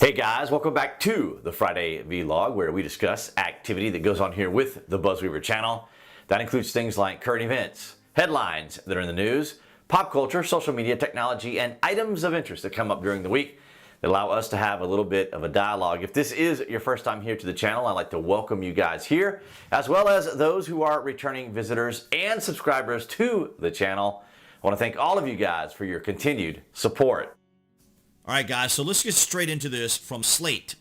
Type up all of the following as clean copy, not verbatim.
Hey guys, welcome back to the Friday Vlog, where we discuss activity that goes on here with the BuzWeaver channel. That includes things like current events, headlines that are in the news, pop culture, social media, technology, and items of interest that come up during the week that allow us to have a little bit of a dialogue. If this is your first time here to the channel, I'd like to welcome you guys here, as well as those who are returning visitors and subscribers to the channel. I want to thank all of you guys for your continued support. All right, guys, so let's get straight into this from Slate.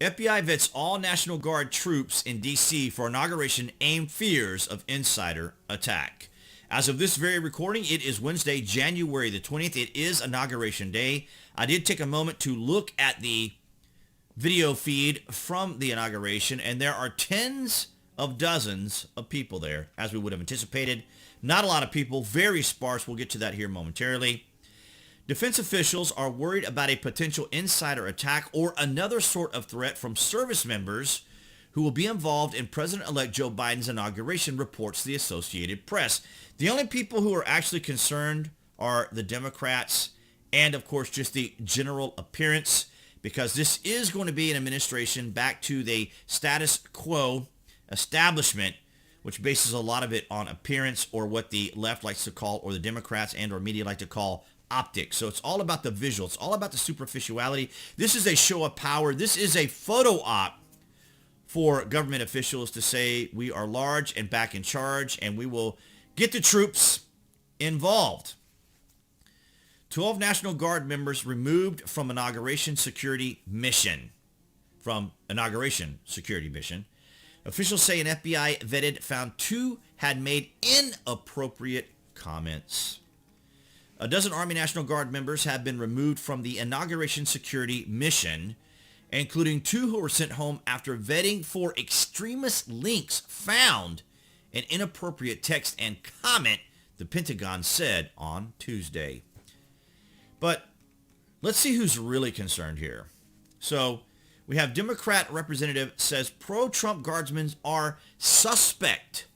FBI vets all National Guard troops in D.C. for inauguration, aim fears of insider attack. As of this very recording, it is Wednesday, January the 20th. It is Inauguration Day. I did take a moment to look at the video feed from the inauguration, and there are tens of dozens of people there, as we would have anticipated. Not a lot of people, very sparse. We'll get to that here momentarily. Defense officials are worried about a potential insider attack or another sort of threat from service members who will be involved in President-elect Joe Biden's inauguration, reports the Associated Press. The only people who are actually concerned are the Democrats and, of course, just the general appearance, because this is going to be an administration back to the status quo establishment, which bases a lot of it on appearance, or what the left likes to call, or the Democrats and or media like to call, optics. So it's all about the visual. It's all about the superficiality. This is a show of power. This is a photo op for government officials to say we are large and back in charge, and we will get the troops involved. 12 National Guard members removed from inauguration security mission. Officials say an FBI vetted found two had made inappropriate comments. A dozen Army National Guard members have been removed from the inauguration security mission, including two who were sent home after vetting for extremist links found in inappropriate text and comment, the Pentagon said on Tuesday. But let's see who's really concerned here. So we have Democrat representative says pro-Trump guardsmen are suspect,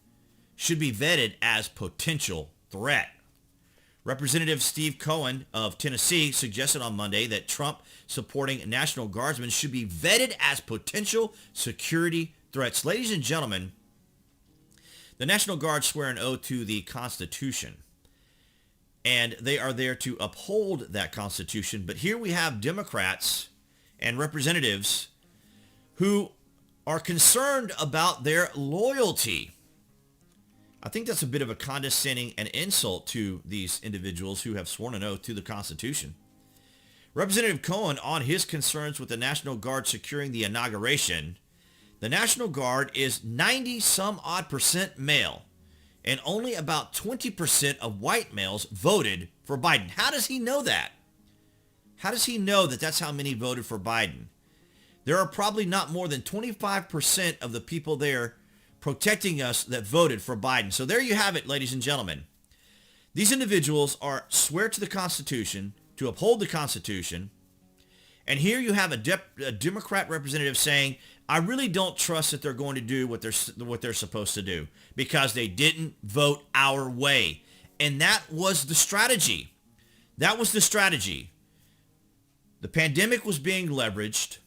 should be vetted as potential threat. Representative Steve Cohen of Tennessee suggested on Monday that Trump supporting National Guardsmen should be vetted as potential security threats. Ladies and gentlemen, the National Guard swear an oath to the Constitution, and they are there to uphold that Constitution. But here we have Democrats and representatives who are concerned about their loyalty. I think that's a bit of a condescending and insult to these individuals who have sworn an oath to the Constitution. Representative Cohen on his concerns with the National Guard securing the inauguration. The National Guard is 90-some-odd% male, and only about 20% of white males voted for Biden. How does he know that? How does he know that that's how many voted for Biden? There are probably not more than 25% of the people there protecting us that voted for Biden. So there you have it, ladies and gentlemen. These individuals swear to the Constitution, to uphold the Constitution, and here you have a Democrat representative saying, I really don't trust that they're going to do what they're supposed to do because they didn't vote our way. And that was the strategy. That was the strategy. The pandemic was being leveraged.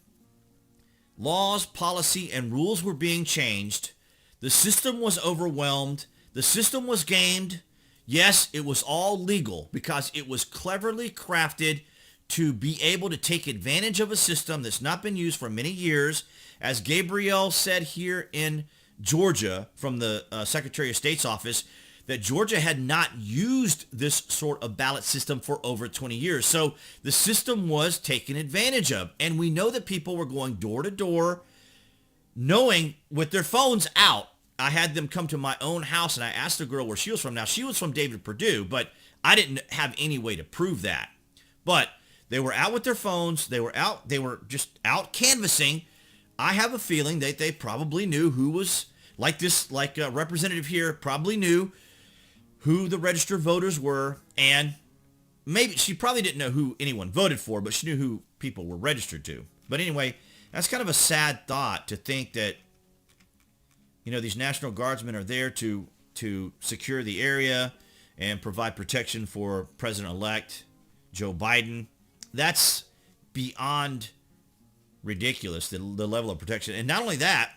Laws, policy, and rules were being changed. The system was overwhelmed. The system was gamed. Yes, it was all legal because it was cleverly crafted to be able to take advantage of a system that's not been used for many years. As Gabriel said here in Georgia from the Secretary of State's office, that Georgia had not used this sort of ballot system for over 20 years. So the system was taken advantage of. And we know that people were going door to door, knowing with their phones out. I had them come to my own house, and I asked the girl where she was from. Now, she was from David Perdue, but I didn't have any way to prove that. But they were out with their phones. They were just out canvassing. I have a feeling that they probably knew who was, like a representative here, probably knew who the registered voters were, and maybe she probably didn't know who anyone voted for, but she knew who people were registered to. But anyway, that's kind of a sad thought to think that, these National Guardsmen are there to secure the area and provide protection for President-elect Joe Biden. That's beyond ridiculous, the level of protection. And not only that,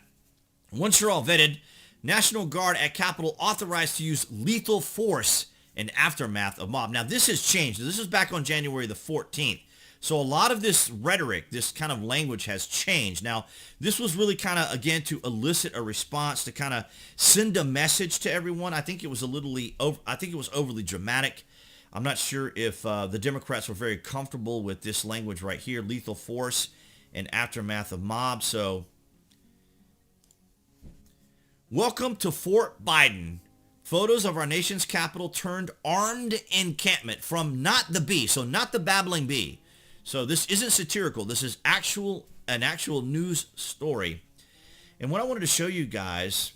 once you're all vetted, National Guard at Capitol authorized to use lethal force in aftermath of mob. Now, this has changed. This is back on January the 14th. So a lot of this rhetoric, this kind of language has changed. Now, this was really kind of, again, to elicit a response, to kind of send a message to everyone. I think it was overly dramatic. I'm not sure if the Democrats were very comfortable with this language right here, lethal force in aftermath of mob. So, welcome to Fort Biden. Photos of our nation's capital turned armed encampment from not the bee, so not the babbling bee. So this isn't satirical. This is an actual news story. And what I wanted to show you guys,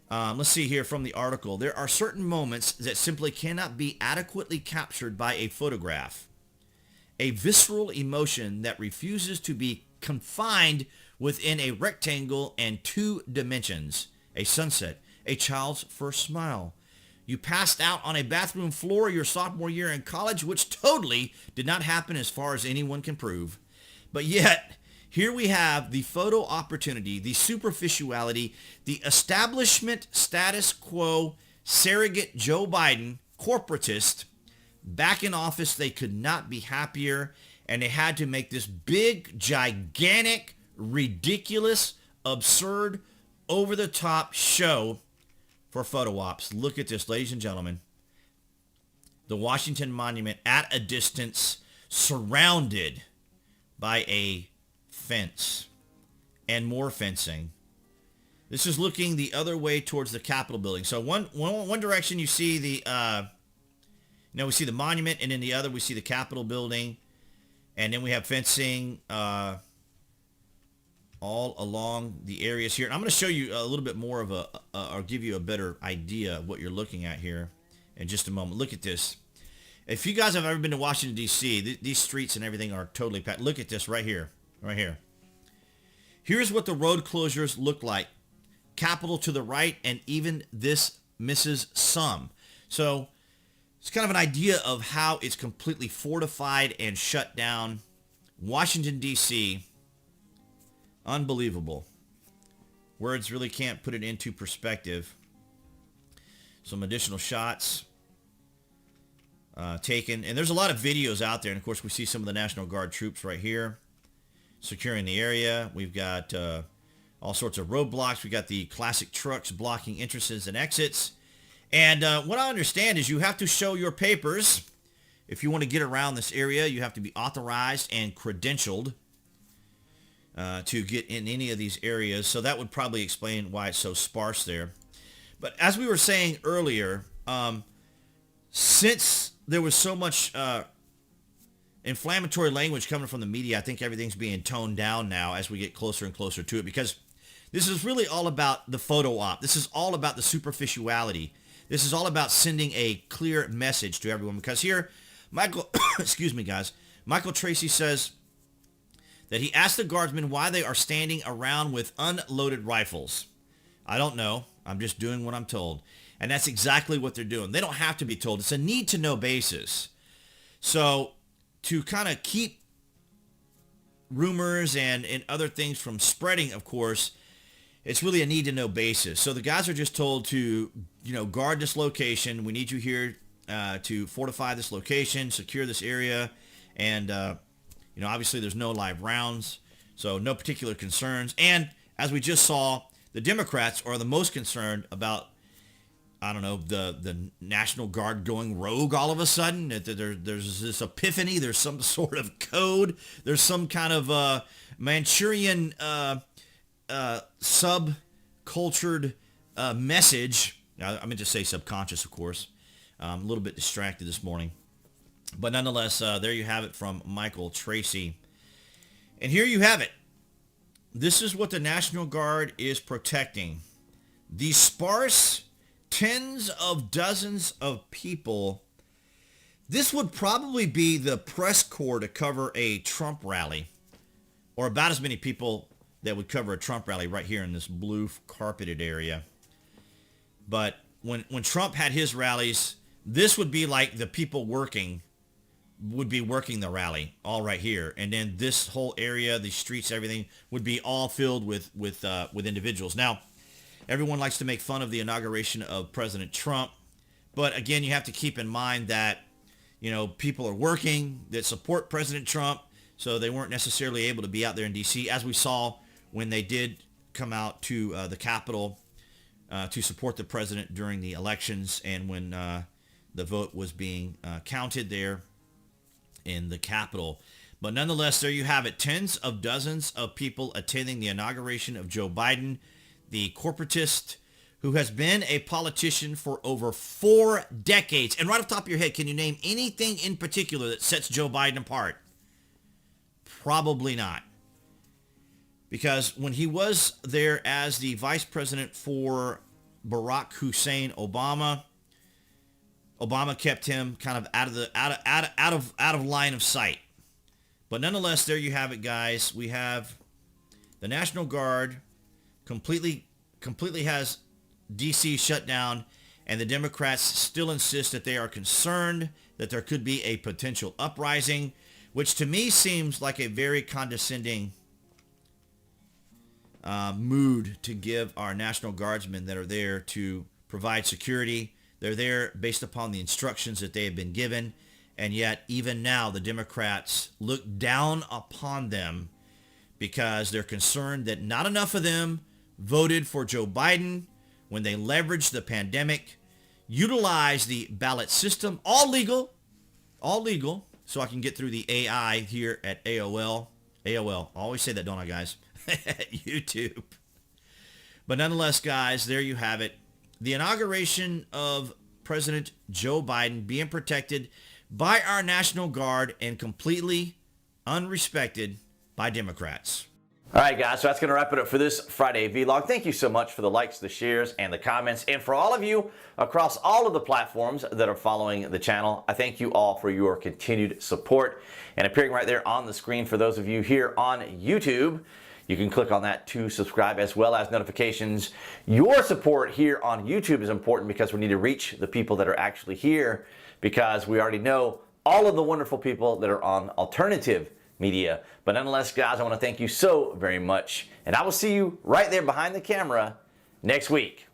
let's see here from the article. There are certain moments that simply cannot be adequately captured by a photograph. A visceral emotion that refuses to be confined within a rectangle and 2 dimensions. A sunset, a child's first smile. You passed out on a bathroom floor your sophomore year in college, which totally did not happen as far as anyone can prove. But yet, here we have the photo opportunity, the superficiality, the establishment status quo, surrogate Joe Biden, corporatist, back in office. They could not be happier, and they had to make this big, gigantic, ridiculous, absurd, over-the-top show for photo ops. Look at this, ladies and gentlemen. The Washington Monument at a distance, surrounded by a fence and more fencing. This is looking the other way towards the Capitol building. So one direction you see we see the monument, and in the other we see the Capitol building, and then we have fencing all along the areas here. And I'm going to show you a little bit more of or give you a better idea of what you're looking at here in just a moment. Look at this. If you guys have ever been to Washington, D.C., these streets and everything are totally packed. Look at this right here, right here. Here's what the road closures look like. Capitol to the right, and even this misses some. So it's kind of an idea of how it's completely fortified and shut down. Washington, D.C., unbelievable. Words really can't put it into perspective. Some additional shots taken. And there's a lot of videos out there. And, of course, we see some of the National Guard troops right here securing the area. We've got all sorts of roadblocks. We've got the classic trucks blocking entrances and exits. And what I understand is you have to show your papers. If you want to get around this area, you have to be authorized and credentialed to get in any of these areas. So that would probably explain why it's so sparse there. But as we were saying earlier, since there was so much inflammatory language coming from the media, I think everything's being toned down now as we get closer and closer to it, because this is really all about the photo op. This is all about the superficiality. This is all about sending a clear message to everyone, because here, Michael, excuse me, guys, Michael Tracy says that he asked the guardsmen why they are standing around with unloaded rifles. I don't know. I'm just doing what I'm told. And that's exactly what they're doing. They don't have to be told. It's a need-to-know basis. So to kind of keep rumors and other things from spreading, of course, it's really a need-to-know basis. So the guys are just told to, guard this location. We need you here to fortify this location, secure this area, and obviously there's no live rounds, so no particular concerns. And as we just saw, the Democrats are the most concerned about, the National Guard going rogue all of a sudden. There's this epiphany. There's some sort of code. There's some kind of Manchurian subcultured message. I meant to say subconscious, of course. I'm a little bit distracted this morning. But nonetheless, there you have it from Michael Tracy. And here you have it. This is what the National Guard is protecting. These sparse tens of dozens of people. This would probably be the press corps to cover a Trump rally, or about as many people that would cover a Trump rally right here in this blue carpeted area. But when Trump had his rallies, this would be like the people working would be working the rally all right here. And then this whole area, the streets, everything would be all filled with individuals. Now, everyone likes to make fun of the inauguration of President Trump. But again, you have to keep in mind that, people are working that support President Trump. So they weren't necessarily able to be out there in D.C. as we saw when they did come out to the Capitol to support the president during the elections and when the vote was being counted there in the Capitol. But nonetheless, there you have it. Tens of dozens of people attending the inauguration of Joe Biden, the corporatist who has been a politician for over 4 decades. And right off the top of your head, can you name anything in particular that sets Joe Biden apart? Probably not. Because when he was there as the vice president for Barack Hussein Obama, Obama kept him kind of out of line of sight. But nonetheless, there you have it, guys. We have the National Guard completely has D.C. shut down, and the Democrats still insist that they are concerned that there could be a potential uprising, which to me seems like a very condescending mood to give our National Guardsmen that are there to provide security. They're there based upon the instructions that they have been given, and yet even now the Democrats look down upon them because they're concerned that not enough of them voted for Joe Biden when they leveraged the pandemic, utilized the ballot system, all legal, so I can get through the AI here at AOL. AOL. I always say that, don't I, guys? YouTube. But nonetheless, guys, there you have it. The inauguration of President Joe Biden being protected by our National Guard and completely unrespected by Democrats. All right, guys, so that's going to wrap it up for this Friday vlog. Thank you so much for the likes, the shares, and the comments. And for all of you across all of the platforms that are following the channel, I thank you all for your continued support. And appearing right there on the screen for those of you here on YouTube, you can click on that to subscribe as well as notifications. Your support here on YouTube is important because we need to reach the people that are actually here, because we already know all of the wonderful people that are on alternative media. But nonetheless, guys, I want to thank you so very much. And I will see you right there behind the camera next week.